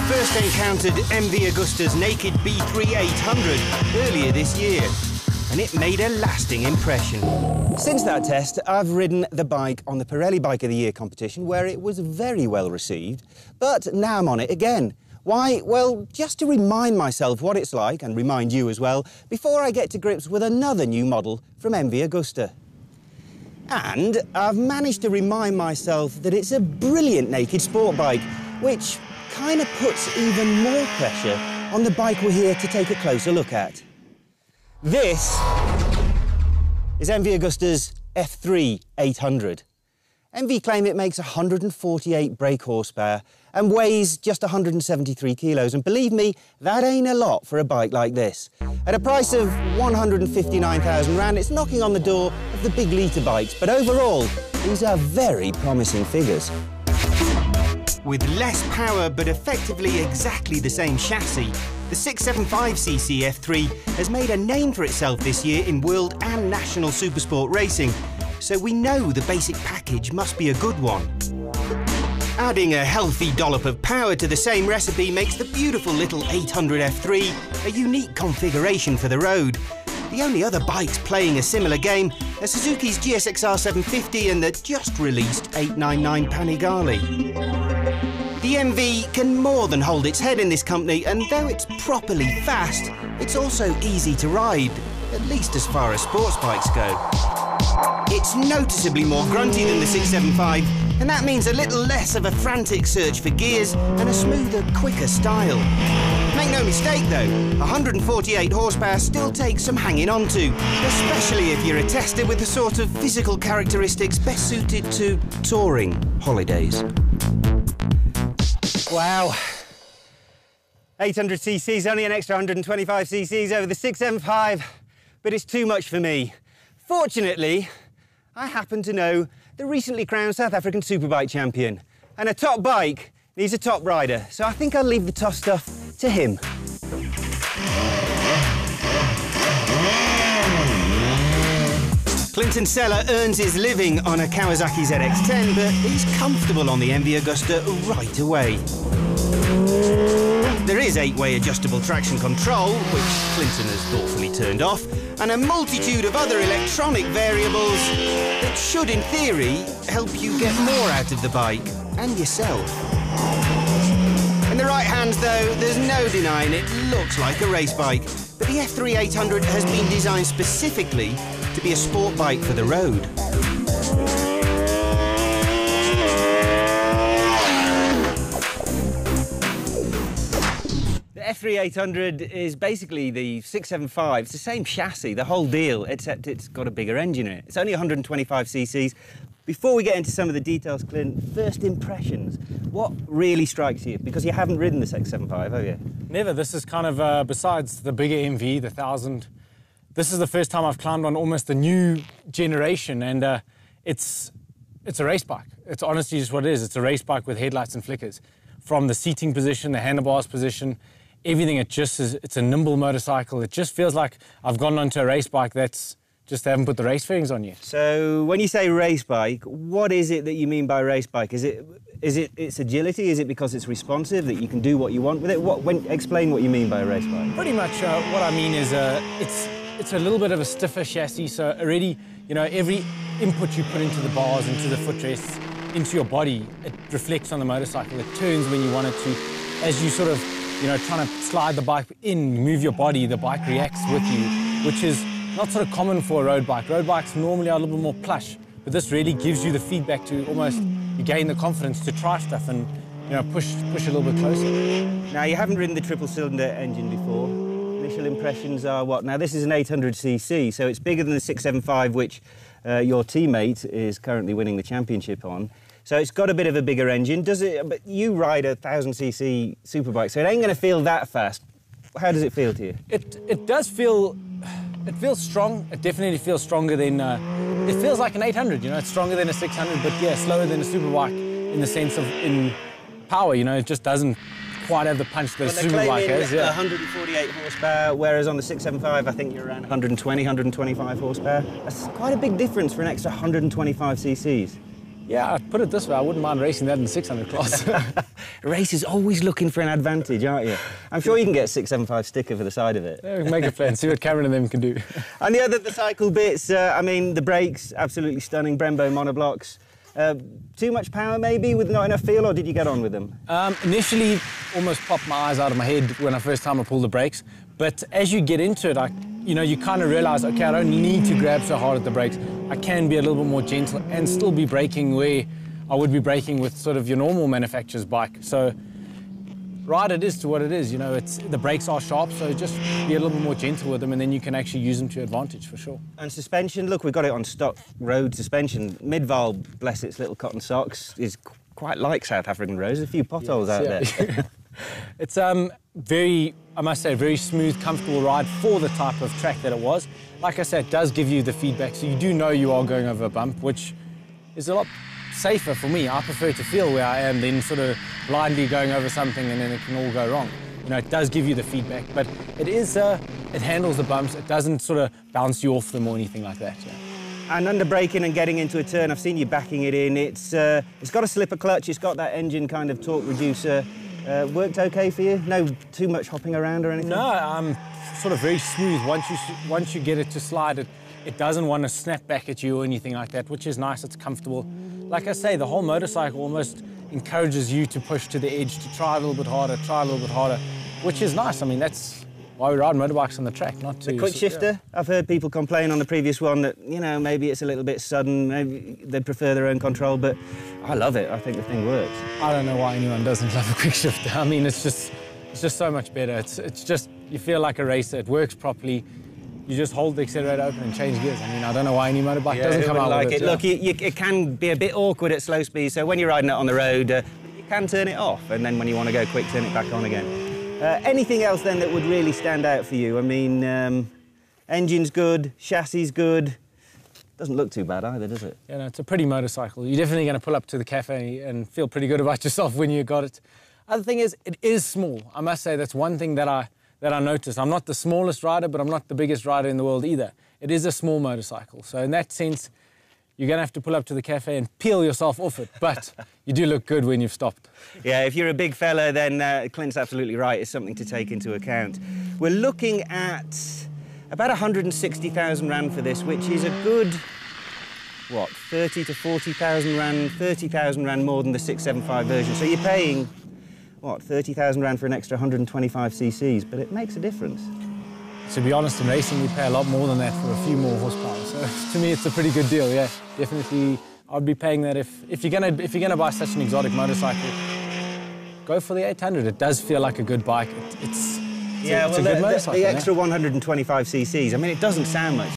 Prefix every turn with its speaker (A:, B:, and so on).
A: first encountered MV Agusta's naked B3 800 earlier this year, and it made a lasting impression. Since that test, I've ridden the bike on the Pirelli Bike of the Year competition, where it was very well received, but now I'm on it again. Why? Well, just to remind myself what it's like, and remind you as well, before I get to grips with another new model from MV Agusta. And I've managed to remind myself that it's a brilliant naked sport bike, which kind of puts even more pressure on the bike we're here to take a closer look at. This is MV Agusta's F3 800. MV claim it makes 148 brake horsepower and weighs just 173 kilos. And believe me, that ain't a lot for a bike like this. At a price of 159,000 rand, it's knocking on the door of the big litre bikes. But overall, these are very promising figures. With less power, but effectively exactly the same chassis, the 675cc F3 has made a name for itself this year in world and national supersport racing. So we know the basic package must be a good one. Adding a healthy dollop of power to the same recipe makes the beautiful little 800 F3 a unique configuration for the road. The only other bikes playing a similar game are Suzuki's GSXR 750 and the just-released 899 Panigale. The MV can more than hold its head in this company, and though it's properly fast, it's also easy to ride, at least as far as sports bikes go. It's noticeably more grunty than the 675, and that means a little less of a frantic search for gears and a smoother, quicker style. Make no mistake though, 148 horsepower still takes some hanging on to, especially if you're a tester with the sort of physical characteristics best suited to touring holidays. Wow. 800 cc's, only an extra 125 cc's over the 675, but it's too much for me. Fortunately, I happen to know the recently crowned South African Superbike champion, and a top bike needs a top rider, so I think I'll leave the tough stuff to him. Clinton Seller earns his living on a Kawasaki ZX-10, but he's comfortable on the MV Agusta right away. There is 8-way adjustable traction control, which Clinton has thoughtfully turned off, and a multitude of other electronic variables that should, in theory, help you get more out of the bike and yourself. In the right hands, though, there's no denying it looks like a race bike, but the F3 800 has been designed specifically to be a sport bike for the road. The F3 800 is basically the 675. It's the same chassis, the whole deal, except it's got a bigger engine in it. It's only 125 cc's. Before we get into some of the details, Clint, first impressions. What really strikes you? Because you haven't ridden the 675, have you?
B: Never. This is kind of, besides the bigger MV, the 1000, this is the first time I've climbed on almost the new generation, and it's a race bike. It's honestly just what it is. It's a race bike with headlights and flickers. From the seating position, the handlebars position, everything, it's a nimble motorcycle. It just feels like I've gone onto a race bike that's just haven't put the race fairings on yet.
A: So when you say race bike, what is it that you mean by race bike? Is it its agility? Is it because it's responsive, that you can do what you want with it? Explain what you mean by a race bike.
B: Pretty much what I mean is it's a little bit of a stiffer chassis, so already, you know, every input you put into the bars, into the footrests, into your body, it reflects on the motorcycle. It turns when you want it to. As you sort of, you know, trying to slide the bike in, move your body, the bike reacts with you, which is not sort of common for a road bike. Road bikes normally are a little bit more plush, but this really gives you the feedback to almost, you gain the confidence to try stuff and, you know, push a little bit closer.
A: Now, you haven't ridden the triple-cylinder engine before. Initial impressions are what? Now, this is an 800cc, so it's bigger than the 675, which your teammate is currently winning the championship on. So it's got a bit of a bigger engine. Does it? But you ride a 1000cc superbike, so it ain't going to feel that fast. How does it feel to you?
B: It does feel. It feels strong. It definitely feels stronger than. It feels like an 800. You know, it's stronger than a 600, but yeah, slower than a superbike in the sense of in power. You know, it just doesn't quite have the punch that a superbike has. Yeah.
A: 148 horsepower, whereas on the 675, I think you're around 120, 125 horsepower. That's quite a big difference for an extra 125 cc's.
B: Yeah, I'd put it this way, I wouldn't mind racing that in the 600 class.
A: Racers always looking for an advantage, aren't you? I'm sure you can get a 675 sticker for the side of it.
B: Yeah, make a plan, see what Cameron and them can do.
A: And the cycle bits, I mean, the brakes, absolutely stunning, Brembo monoblocks. Too much power maybe with not enough feel, or did you get on with them?
B: Initially, almost popped my eyes out of my head when I first time I pulled the brakes. But as you get into it, you kind of realise, okay, I don't need to grab so hard at the brakes. I can be a little bit more gentle and still be braking where I would be braking with sort of your normal manufacturer's bike. So, right, it is to what it is. The brakes are sharp, so just be a little bit more gentle with them, and then you can actually use them to your advantage for sure.
A: And suspension, look, we've got it on stock road suspension. Mid-Val, bless its little cotton socks, is quite like South African roads. There's a few potholes out there.
B: It's very, I must say, very smooth, comfortable ride for the type of track that it was. Like I said, it does give you the feedback, so you do know you are going over a bump, which is a lot safer for me. I prefer to feel where I am than sort of blindly going over something and then it can all go wrong. It does give you the feedback, but it handles the bumps. It doesn't sort of bounce you off them or anything like that. Yeah.
A: And under braking and getting into a turn, I've seen you backing it in. It's got a slipper clutch. It's got that engine kind of torque reducer. Worked okay for you? No too much hopping around or anything?
B: No, sort of very smooth. Once you get it to slide, it doesn't want to snap back at you or anything like that, which is nice. It's comfortable. Like I say, the whole motorcycle almost encourages you to push to the edge, to try a little bit harder, which is nice. I mean, that's why we ride motorbikes on the track, not to...
A: The quick shifter, yeah. I've heard people complain on the previous one that, maybe it's a little bit sudden, maybe they prefer their own control, but I love it. I think the thing works.
B: I don't know why anyone doesn't love a quick shifter. I mean, it's just so much better. It's just, you feel like a racer. It works properly. You just hold the accelerator open and change gears. I mean, I don't know why any motorbike doesn't come out
A: like
B: with it.
A: Look, it can be a bit awkward at slow speed, so when you're riding it on the road, you can turn it off, and then when you want to go quick, turn it back on again. Anything else then that would really stand out for you? I mean, engine's good, chassis good. Doesn't look too bad either, does it?
B: Yeah, no, it's a pretty motorcycle. You're definitely going to pull up to the cafe and feel pretty good about yourself when you got it. Other thing is, it is small. I must say that's one thing that I noticed. I'm not the smallest rider, but I'm not the biggest rider in the world either. It is a small motorcycle. So in that sense, you're going to have to pull up to the cafe and peel yourself off it, but you do look good when you've stopped.
A: Yeah, if you're a big fella, then Clint's absolutely right. It's something to take into account. We're looking at about 160,000 Rand for this, which is a good, 30 to 40,000 Rand, 30,000 Rand more than the 675 version. So you're paying, 30,000 Rand for an extra 125 cc's, but it makes a difference.
B: To be honest, in racing, we pay a lot more than that for a few more horsepower. So to me, it's a pretty good deal. Yeah, definitely, I'd be paying that if you're gonna buy such an exotic motorcycle. Go for the 800. It does feel like a good bike. It's a good motorcycle.
A: The extra 125 cc's. I mean, it doesn't sound much.